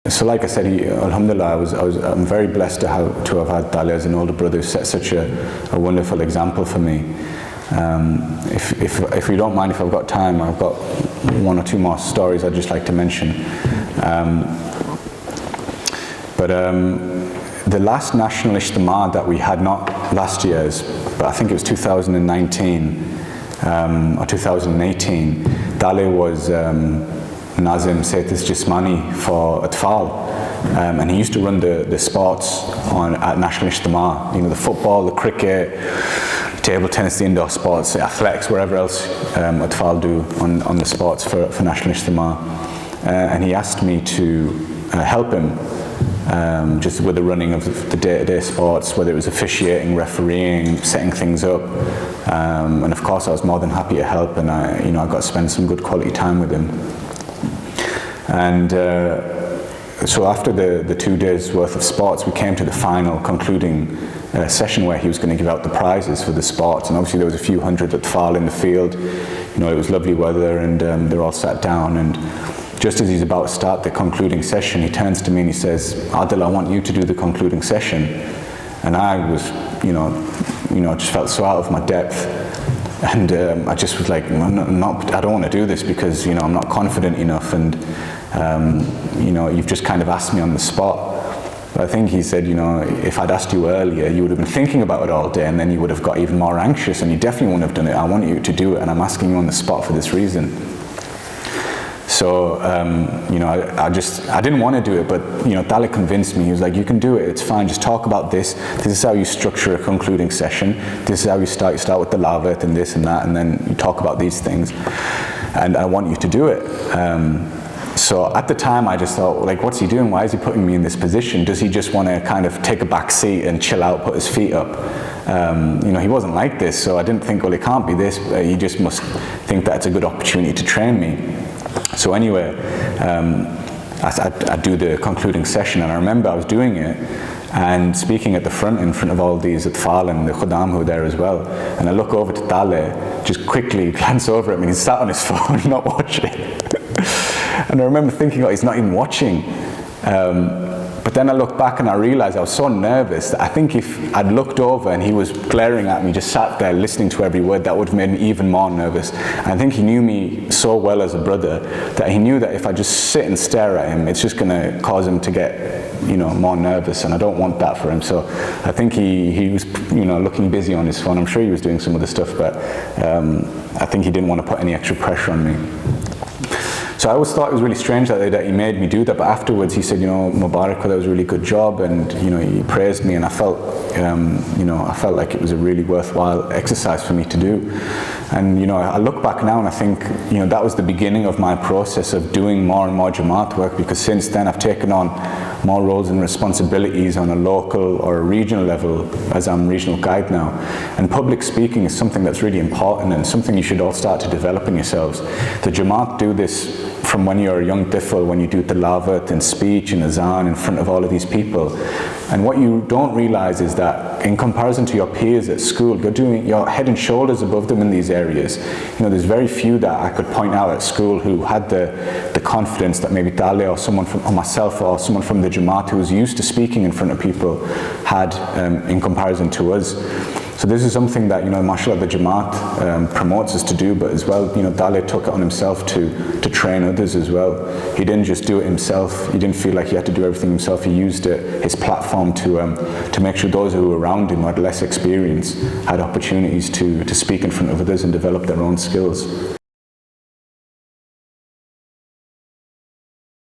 So like I said, alhamdulillah, I'm very blessed to have had Taalay as an older brother who set such a wonderful example for me. If you don't mind, if I've got time, I've got one or two more stories I'd just like to mention. The last national ijtima that we had, not last year's, but I think it was 2019 or 2018, Taalay was Nazim Setis Jismani for Atfal, and he used to run the sports at National Ijtima, you know, the football, the cricket, table tennis, the indoor sports, the athletics, wherever else Atfal do on the sports for National Ijtima. And he asked me to help him just with the running of the day-to-day sports, whether it was officiating, refereeing, setting things up. And of course I was more than happy to help, and I got to spend some good quality time with him. And so after the 2 days worth of sports, we came to the final concluding session where he was going to give out the prizes for the sports. And obviously there was a few hundred Atfal in the field. You know, it was lovely weather, and they're all sat down. And just as he's about to start the concluding session, he turns to me and he says, "Adil, I want you to do the concluding session." And I was, just felt so out of my depth. And I just was like, I don't want to do this because, I'm not confident enough, and, you've just kind of asked me on the spot. But I think he said, if I'd asked you earlier, you would have been thinking about it all day, and then you would have got even more anxious, and you definitely wouldn't have done it. I want you to do it, and I'm asking you on the spot for this reason. So, I didn't want to do it, but, Taalay convinced me. He was like, you can do it, it's fine, just talk about this. This is how you structure a concluding session. This is how you start with the lavat and this and that, and then you talk about these things. And I want you to do it. So at the time I just thought, like, what's he doing? Why is he putting me in this position? Does he just want to kind of take a back seat and chill out, put his feet up? He wasn't like this, so I didn't think, well, it can't be this. He just must think that it's a good opportunity to train me. So anyway, I do the concluding session, and I remember I was doing it and speaking at the front, in front of all these Atfal and the Khuddam who were there as well. And I look over to Taalay, just quickly glance over at me, and he's sat on his phone, not watching. And I remember thinking, oh, he's not even watching. But then I look back and I realized I was so nervous that I think if I'd looked over and he was glaring at me, just sat there listening to every word, that would have made me even more nervous. And I think he knew me so well as a brother that he knew that if I just sit and stare at him, it's just going to cause him to get, more nervous, and I don't want that for him. So I think he was, looking busy on his phone. I'm sure he was doing some other stuff, but I think he didn't want to put any extra pressure on me. So I always thought it was really strange that he made me do that, but afterwards he said, Mubarak, that was a really good job, and he praised me, and I felt, I felt like it was a really worthwhile exercise for me to do. And I look back now and I think, that was the beginning of my process of doing more and more Jamaat work, because since then I've taken on more roles and responsibilities on a local or a regional level, as I'm regional guide now. And public speaking is something that's really important and something you should all start to develop in yourselves. The Jamaat do this from when you're a young tifl, when you do tilawat and speech and azan in front of all of these people. And what you don't realize is that in comparison to your peers at school, you're head and shoulders above them in these areas. There's very few that I could point out at school who had the confidence that maybe Taalay or myself or someone from the Jamaat who was used to speaking in front of people had in comparison to us. So this is something that, mashallah, the Jamaat promotes us to do, but as well, Taalay took it on himself to train others as well. He didn't just do it himself. He didn't feel like he had to do everything himself. He used his platform to make sure those who were around him who had less experience had opportunities to speak in front of others and develop their own skills.